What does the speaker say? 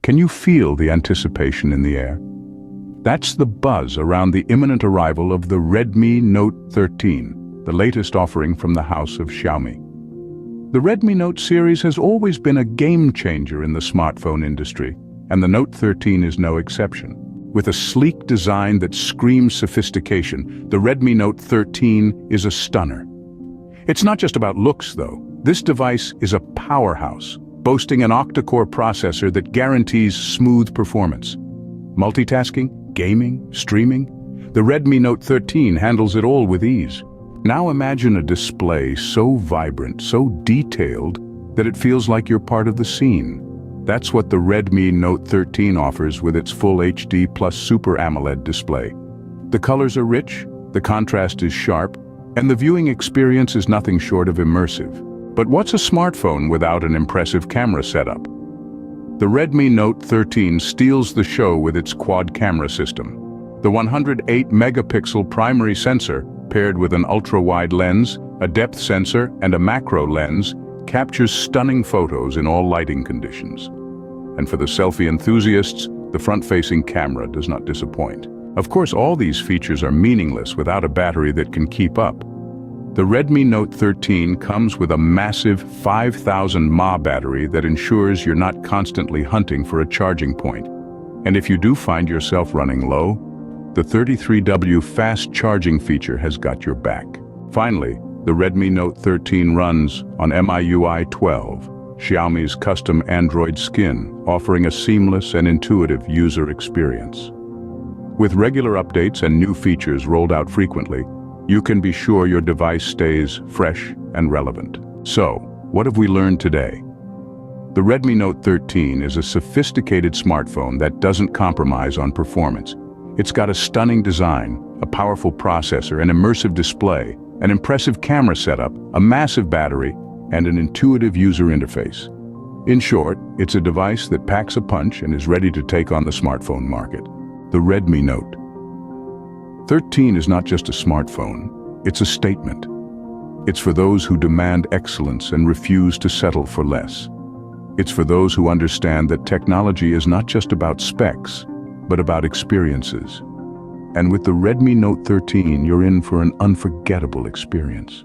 Can you feel the anticipation in the air? That's the buzz around the imminent arrival of the Redmi Note 13, the latest offering from the house of Xiaomi. The Redmi Note series has always been a game changer in the smartphone industry, and the Note 13 is no exception. With a sleek design that screams sophistication, the Redmi Note 13 is a stunner. It's not just about looks, though. This device is a powerhouse, boasting an octa-core processor that guarantees smooth performance. Multitasking, gaming, streaming, the Redmi Note 13 handles it all with ease. Now imagine a display so vibrant, so detailed, that it feels like you're part of the scene. That's what the Redmi Note 13 offers with its full HD plus Super AMOLED display. The colors are rich, the contrast is sharp, and the viewing experience is nothing short of immersive. But what's a smartphone without an impressive camera setup? The Redmi Note 13 steals the show with its quad camera system. The 108-megapixel primary sensor, paired with an ultra-wide lens, a depth sensor, and a macro lens, captures stunning photos in all lighting conditions. And for the selfie enthusiasts, the front-facing camera does not disappoint. Of course, all these features are meaningless without a battery that can keep up. The Redmi Note 13 comes with a massive 5,000 mAh battery that ensures you're not constantly hunting for a charging point. And if you do find yourself running low, the 33W fast charging feature has got your back. Finally, the Redmi Note 13 runs on MIUI 12, Xiaomi's custom Android skin, offering a seamless and intuitive user experience. With regular updates and new features rolled out frequently, you can be sure your device stays fresh and relevant. So, what have we learned today? The Redmi Note 13 is a sophisticated smartphone that doesn't compromise on performance. It's got a stunning design, a powerful processor, an immersive display, an impressive camera setup, a massive battery, and an intuitive user interface. In short, it's a device that packs a punch and is ready to take on the smartphone market. The Redmi Note 13 is not just a smartphone, it's a statement. It's for those who demand excellence and refuse to settle for less. It's for those who understand that technology is not just about specs, but about experiences. And with the Redmi Note 13, you're in for an unforgettable experience.